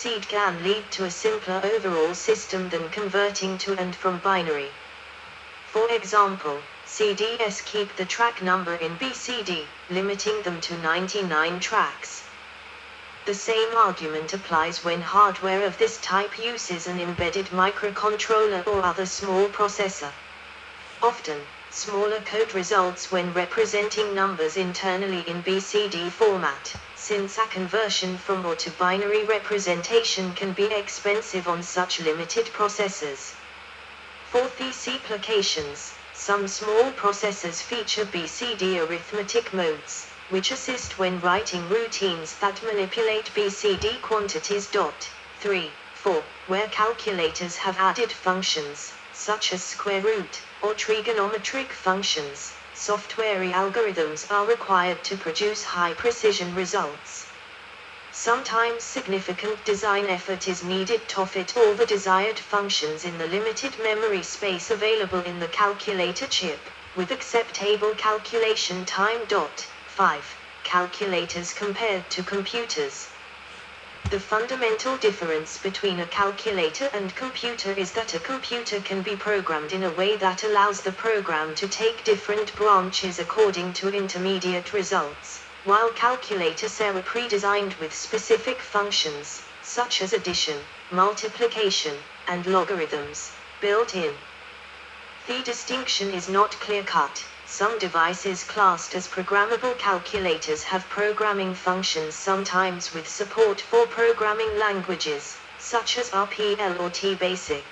proceed can lead to a simpler overall system than converting to and from binary. For example, CDs keep the track number in BCD, limiting them to 99 tracks. The same argument applies when hardware of this type uses an embedded microcontroller or other small processor. Often, smaller code results when representing numbers internally in BCD format, since a conversion from OR to binary representation can be expensive on such limited processors. For these applications, some small processors feature BCD arithmetic modes, which assist when writing routines that manipulate BCD quantities. 3. 4. Where calculators have added functions, such as square root, or trigonometric functions, software algorithms are required to produce high-precision results. Sometimes significant design effort is needed to fit all the desired functions in the limited memory space available in the calculator chip, with acceptable calculation time. 5. Calculators compared to computers. The fundamental difference between a calculator and computer is that a computer can be programmed in a way that allows the program to take different branches according to intermediate results, while calculators are pre-designed with specific functions, such as addition, multiplication, and logarithms, built in. The distinction is not clear-cut. Some devices classed as programmable calculators have programming functions, sometimes with support for programming languages, such as RPL or T-Basic.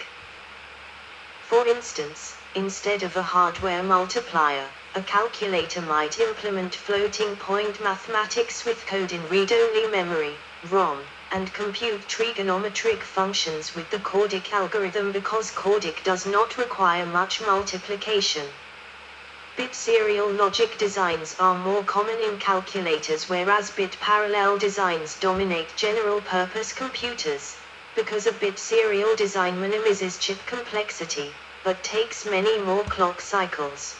For instance, instead of a hardware multiplier, a calculator might implement floating-point mathematics with code in read-only memory, ROM, and compute trigonometric functions with the CORDIC algorithm because CORDIC does not require much multiplication. Bit serial logic designs are more common in calculators, whereas bit parallel designs dominate general-purpose computers, because a bit serial design minimizes chip complexity, but takes many more clock cycles.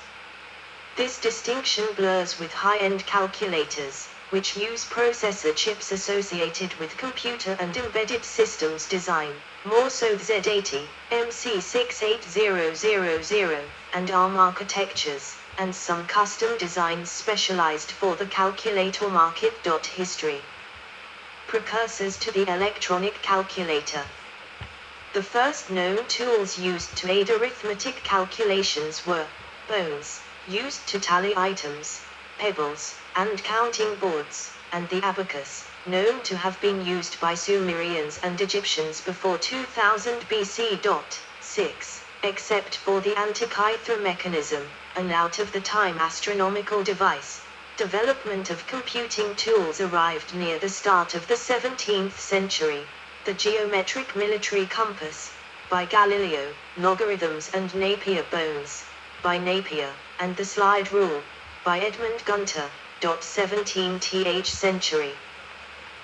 This distinction blurs with high-end calculators, which use processor chips associated with computer and embedded systems design, more so the Z80, MC68000, and ARM architectures, and some custom designs specialized for the calculator market. History. Precursors to the electronic calculator. The first known tools used to aid arithmetic calculations were bones, used to tally items, pebbles, and counting boards, and the abacus, known to have been used by Sumerians and Egyptians before 2000 BC. 6. Except for the Antikythera mechanism, an out-of-the-time astronomical device, development of computing tools arrived near the start of the 17th century. The geometric military compass, by Galileo, logarithms and Napier bones, by Napier, and the slide rule, by Edmund Gunter. 17th century.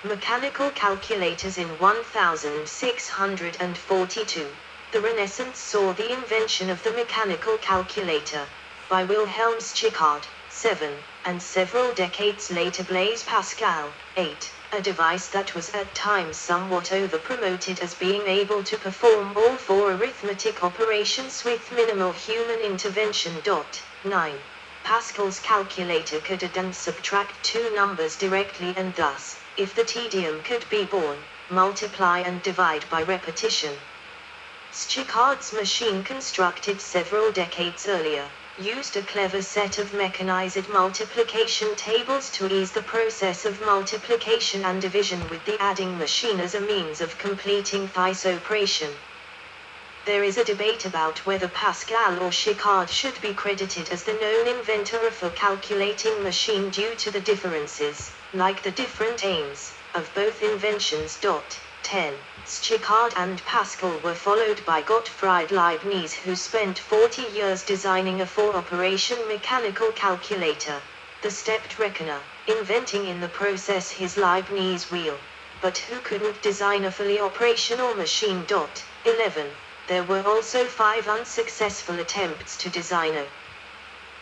Mechanical calculators in 1642. The Renaissance saw the invention of the mechanical calculator, by Wilhelm Schickard, 7, and several decades later Blaise Pascal, 8, a device that was at times somewhat over-promoted as being able to perform all four arithmetic operations with minimal human intervention. 9. Pascal's calculator could add and subtract two numbers directly, and thus, if the tedium could be borne, multiply and divide by repetition. Schickard's machine, constructed several decades earlier, used a clever set of mechanized multiplication tables to ease the process of multiplication and division, with the adding machine as a means of completing this operation. There is a debate about whether Pascal or Schickard should be credited as the known inventor of a calculating machine due to the differences, like the different aims, of both inventions. 10. Schickard and Pascal were followed by Gottfried Leibniz, who spent 40 years designing a four-operation mechanical calculator, the stepped reckoner, inventing in the process his Leibniz wheel, but who couldn't design a fully operational machine. 11. There were also 5 unsuccessful attempts to design a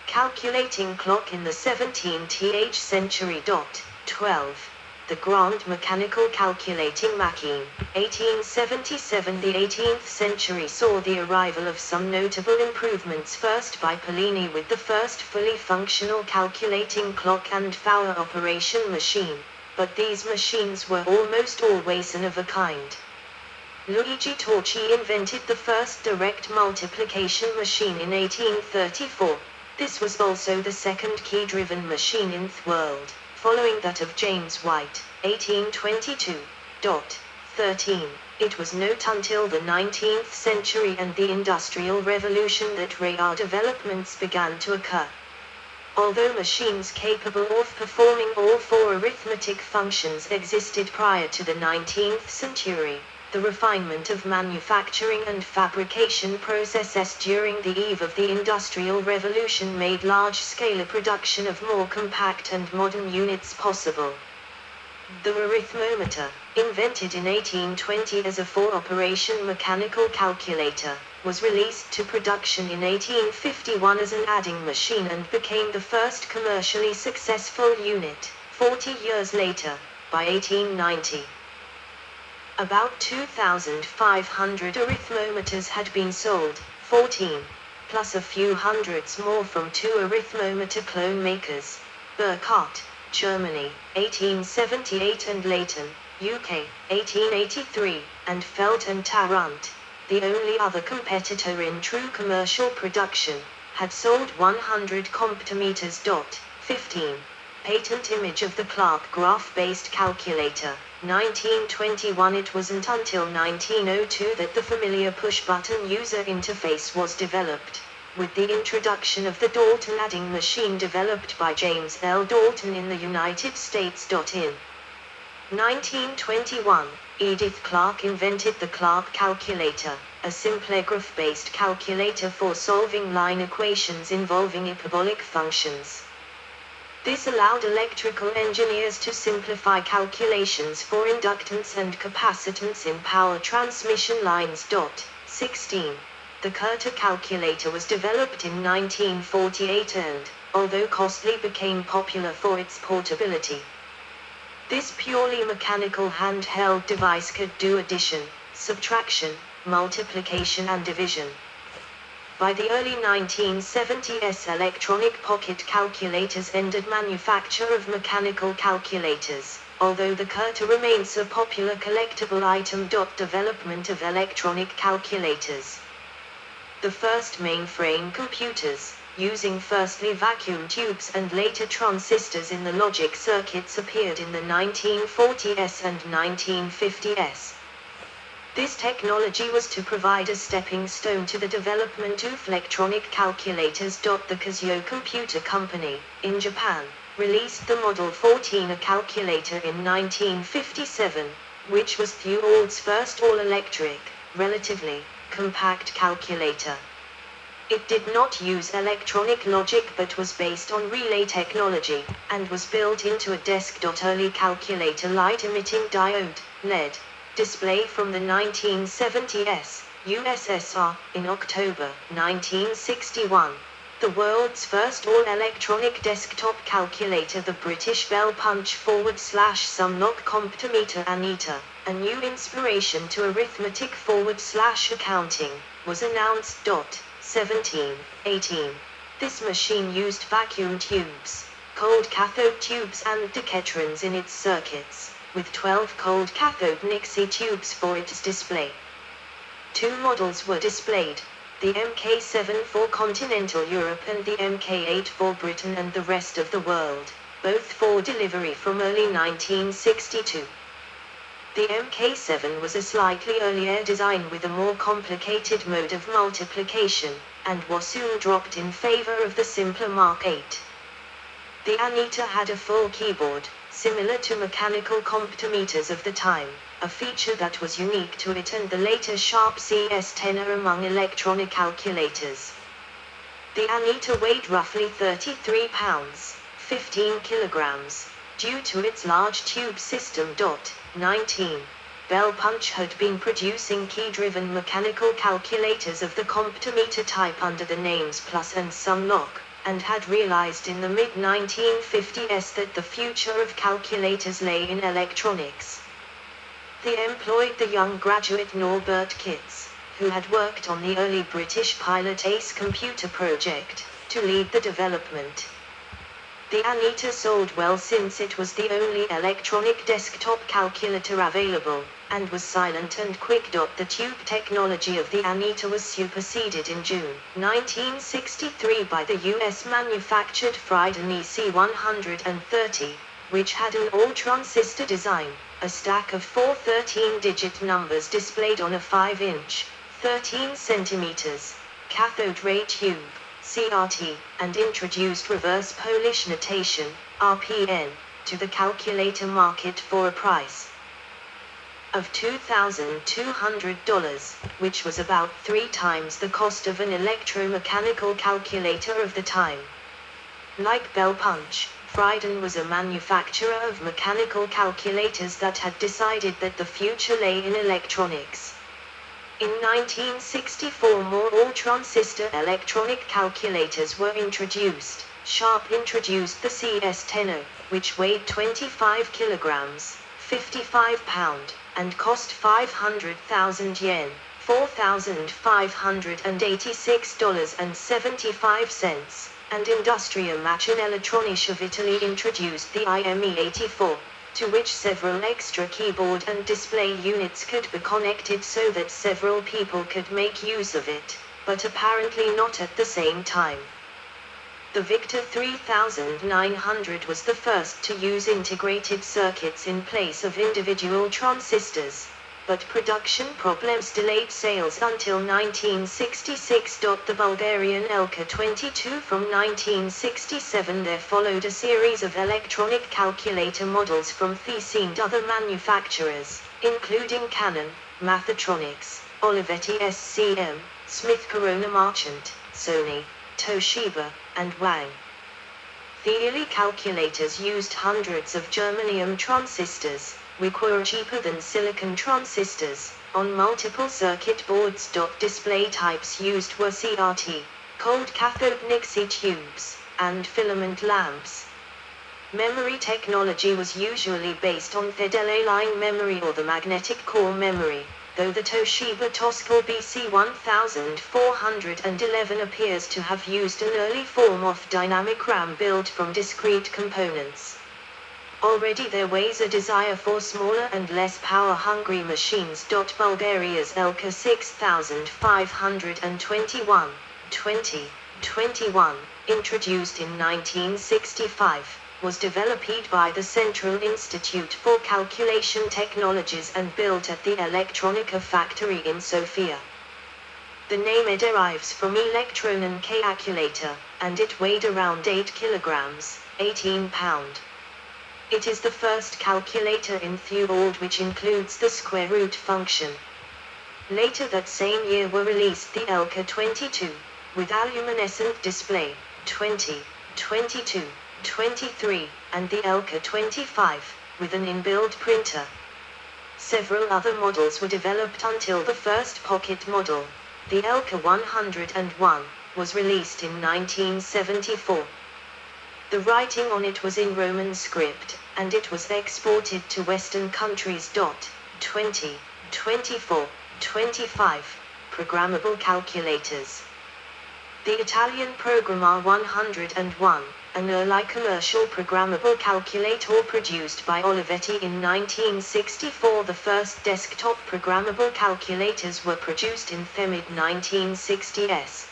calculating clock in the 17th century. 12. The Grand Mechanical Calculating Machine, 1877. The 18th century saw the arrival of some notable improvements, first by Polini with the first fully functional calculating clock and hour operation machine, but these machines were almost always one of a kind. Luigi Torchi invented the first direct multiplication machine in 1834. This was also the second key-driven machine in the world, following that of James White, 1822. 13. It was not until the 19th century and the Industrial Revolution that radar developments began to occur. Although machines capable of performing all four arithmetic functions existed prior to the 19th century, the refinement of manufacturing and fabrication processes during the eve of the Industrial Revolution made large-scale production of more compact and modern units possible. The arithmometer, invented in 1820 as a four-operation mechanical calculator, was released to production in 1851 as an adding machine and became the first commercially successful unit, 40 years later, by 1890. About 2,500 arithmometers had been sold, 14, plus a few hundreds more from two arithmometer clone makers, Burkhardt, Germany, 1878, and Leighton, UK, 1883, and Felt and Tarrant, the only other competitor in true commercial production, had sold 100 comptometers. 15. Patent image of the Clark graph-based calculator, 1921. It wasn't until 1902 that the familiar push-button user interface was developed, with the introduction of the Dalton adding machine developed by James L. Dalton in the United States. In 1921, Edith Clark invented the Clark calculator, a simpler graph-based calculator for solving line equations involving hyperbolic functions. This allowed electrical engineers to simplify calculations for inductance and capacitance in power transmission lines. 16. The Curter calculator was developed in 1948 and, although costly, became popular for its portability. This purely mechanical handheld device could do addition, subtraction, multiplication and division. By the early 1970s, electronic pocket calculators ended manufacture of mechanical calculators, although the Curter remains a popular collectible item. Development of electronic calculators. The first mainframe computers, using firstly vacuum tubes and later transistors in the logic circuits, appeared in the 1940s and 1950s. This technology was to provide a stepping stone to the development of electronic calculators. The Casio Computer Company, in Japan, released the Model 14, a calculator, in 1957, which was the world's first all-electric, relatively compact calculator. It did not use electronic logic but was based on relay technology, and was built into a desk. Early calculator light-emitting diode, LED, display from the 1970s, USSR, in October 1961. The world's first all-electronic desktop calculator, the British Bell Punch /Sumlock Comptometer Anita, a new inspiration to arithmetic / accounting, was announced. 17. 18. This machine used vacuum tubes, cold cathode tubes and decatrons in its circuits, with 12 cold cathode Nixie tubes for its display. Two models were displayed, the MK7 for continental Europe and the MK8 for Britain and the rest of the world, both for delivery from early 1962. The MK7 was a slightly earlier design with a more complicated mode of multiplication, and was soon dropped in favor of the simpler Mark 8. The Anita had a full keyboard, similar to mechanical comptometers of the time, a feature that was unique to it and the later Sharp CS10 are among electronic calculators. The Anita weighed roughly 33 pounds, 15 kilograms, due to its large tube system. 19. Bell Punch had been producing key-driven mechanical calculators of the comptometer type under the names Plus and Sumlock, and had realized in the mid-1950s that the future of calculators lay in electronics. They employed the young graduate Norbert Kitz, who had worked on the early British Pilot ACE computer project, to lead the development. The Anita sold well since it was the only electronic desktop calculator available, and was silent and quick. The tube technology of the Anita was superseded in June 1963 by the US manufactured Friden EC130, which had an all-transistor design, a stack of 4 13-digit numbers displayed on a 5-inch, 13 cm, cathode ray tube, CRT, and introduced reverse Polish notation, RPN, to the calculator market for a price of $2,200, which was about 3 times the cost of an electromechanical calculator of the time. Like Bell Punch, Friden was a manufacturer of mechanical calculators that had decided that the future lay in electronics. In 1964 more all-transistor electronic calculators were introduced. Sharp introduced the CS-10, which weighed 25 kilograms, 55 pounds, and cost 500,000 yen, $4,586.75, and Industria Machinellettronica of Italy introduced the IME-84, to which several extra keyboard and display units could be connected so that several people could make use of it, but apparently not at the same time. The Victor 3900 was the first to use integrated circuits in place of individual transistors, but production problems delayed sales until 1966. The Bulgarian Elka 22 from 1967. There followed a series of electronic calculator models from Thesis and other manufacturers, including Canon, Mathetronics, Olivetti SCM, Smith Corona Marchant, Sony, Toshiba, and Wang. The calculators used hundreds of germanium transistors, which were cheaper than silicon transistors, on multiple circuit boards. Display types used were CRT, cold cathode Nixie tubes, and filament lamps. Memory technology was usually based on Fedele line memory or the magnetic core memory, though the Toshiba Toscal BC1411 appears to have used an early form of dynamic RAM built from discrete components. Already there was a desire for smaller and less power-hungry machines. Bulgaria's Elka 6521, 2021, introduced in 1965, was developed by the Central Institute for Calculation Technologies and built at the Electronica factory in Sofia. The name derives from Elektronen calculator, and it weighed around 8 kilograms, 18 pounds. It is the first calculator in Thorold which includes the square root function. Later that same year were released the Elka 22, with aluminescent display, 20, 22, 23, and the Elka 25, with an inbuilt printer. Several other models were developed until the first pocket model, the Elka 101, was released in 1974. The writing on it was in Roman script, and it was exported to Western countries. 20, 24, 25, programmable calculators. The Italian Programmable 101, an early commercial programmable calculator produced by Olivetti in 1964. The first desktop programmable calculators were produced in the mid-1960s.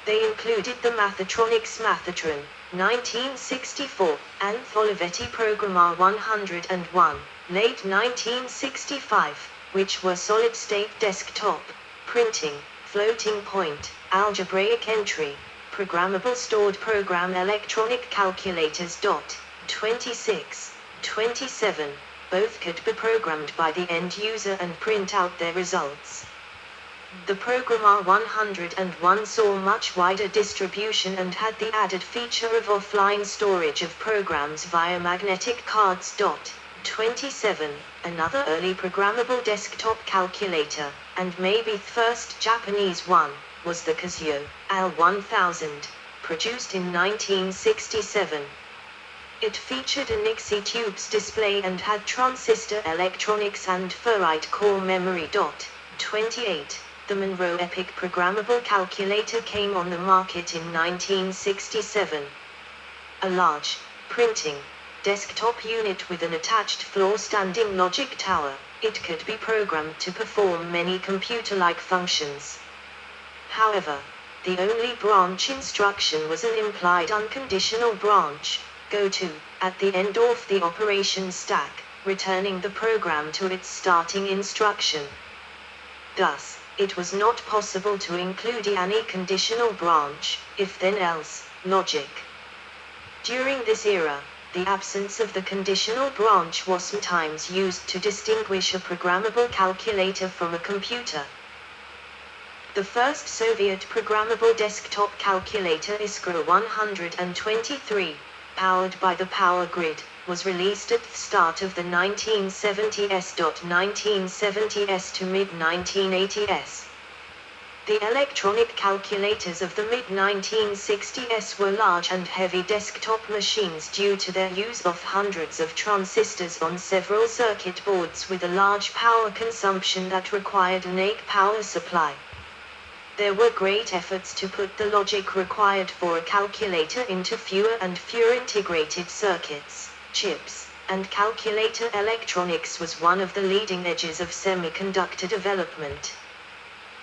They included the Mathetronics Mathetron, 1964, and Olivetti Programmable 101, late 1965, which were solid-state desktop, printing, floating point, algebraic entry, programmable stored program electronic calculators. 26, 27, both could be programmed by the end user and print out their results. The Programmable 101 saw much wider distribution and had the added feature of offline storage of programs via magnetic cards. 27, another early programmable desktop calculator, and maybe the first Japanese one, was the Casio AL 1000, produced in 1967. It featured a Nixie tubes display and had transistor electronics and ferrite core memory. 28. The Monroe EPIC programmable calculator came on the market in 1967. A large, printing, desktop unit with an attached floor-standing logic tower, it could be programmed to perform many computer-like functions. However, the only branch instruction was an implied unconditional branch, go to, at the end of the operation stack, returning the program to its starting instruction. Thus, it was not possible to include any conditional branch, if then else, logic. During this era, the absence of the conditional branch was sometimes used to distinguish a programmable calculator from a computer. The first Soviet programmable desktop calculator Iskra 123, powered by the power grid, was released at the start of the 1970s. 1970s to mid-1980s. The electronic calculators of the mid-1960s were large and heavy desktop machines due to their use of hundreds of transistors on several circuit boards with a large power consumption that required an AIC power supply. There were great efforts to put the logic required for a calculator into fewer and fewer integrated circuits, chips, and calculator electronics was one of the leading edges of semiconductor development.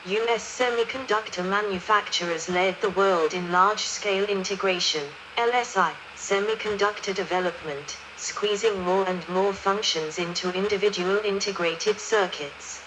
U.S. semiconductor manufacturers led the world in large-scale integration, LSI, semiconductor development, squeezing more and more functions into individual integrated circuits.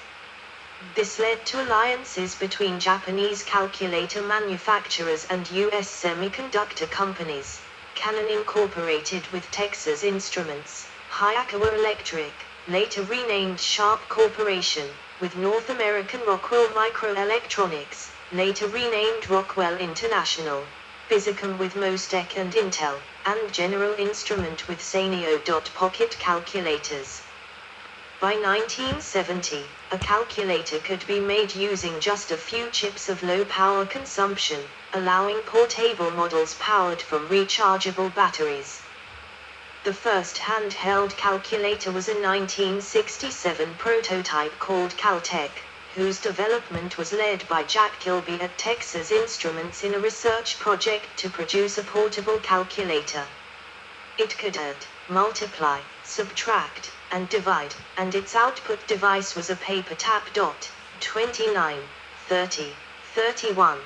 This led to alliances between Japanese calculator manufacturers and U.S. semiconductor companies, Canon Incorporated with Texas Instruments, Hayakawa Electric, later renamed Sharp Corporation, with North American Rockwell Microelectronics, later renamed Rockwell International, Physicom with Mostek and Intel, and General Instrument with Sanyo. Pocket calculators. By 1970, a calculator could be made using just a few chips of low power consumption, allowing portable models powered from rechargeable batteries. The first handheld calculator was a 1967 prototype called Caltech, whose development was led by Jack Kilby at Texas Instruments in a research project to produce a portable calculator. It could add, multiply, subtract, and divide, and its output device was a paper tap. 29, 30, 31,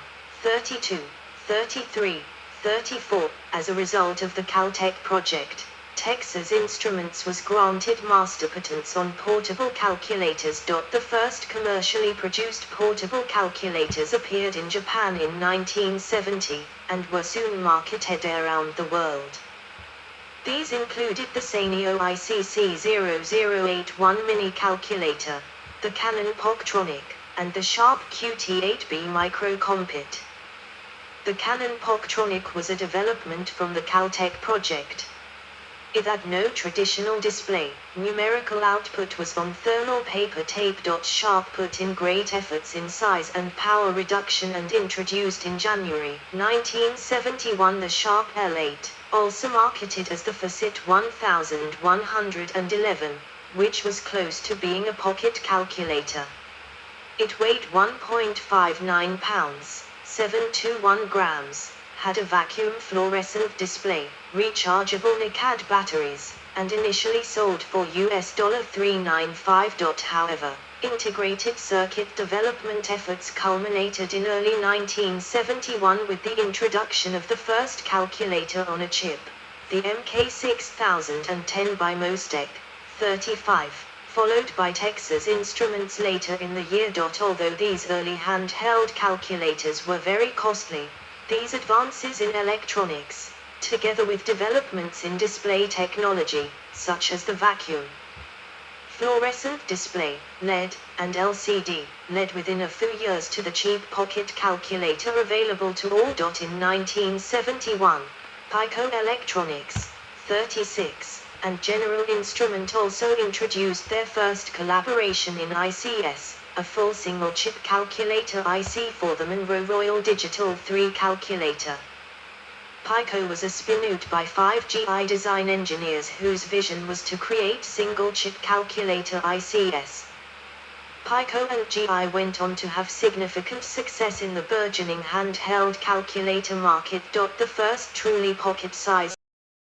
32, 33, 34. As a result of the Caltech project, Texas Instruments was granted master patents on portable calculators. The first commercially produced portable calculators appeared in Japan in 1970, and were soon marketed around the world. These included the Sanyo ICC0081 mini calculator, the Canon Poctronic, and the Sharp QT8B Micro Compit. The Canon Poctronic was a development from the Caltech project. It had no traditional display, numerical output was on thermal paper tape. Sharp put in great efforts in size and power reduction and introduced in January 1971 the Sharp L8, also marketed as the Facet 1111, which was close to being a pocket calculator. It weighed 1.59 pounds, 721 grams, had a vacuum fluorescent display, rechargeable NiCad batteries, and initially sold for US $395. However, integrated circuit development efforts culminated in early 1971 with the introduction of the first calculator on a chip, the MK6010 by Mostek, 35, followed by Texas Instruments later in the year. Although these early handheld calculators were very costly, these advances in electronics, together with developments in display technology, such as the vacuum fluorescent display, LED, and LCD, led within a few years to the cheap pocket calculator available to all. In 1971, Pico Electronics, 36, and General Instrument also introduced their first collaboration in ICS, a full single-chip calculator IC for the Monroe Royal Digital 3 calculator. Pico was a spin-out by 5 GI design engineers whose vision was to create single-chip calculator ICs. Pico and GI went on to have significant success in the burgeoning handheld calculator market. The first truly pocket-sized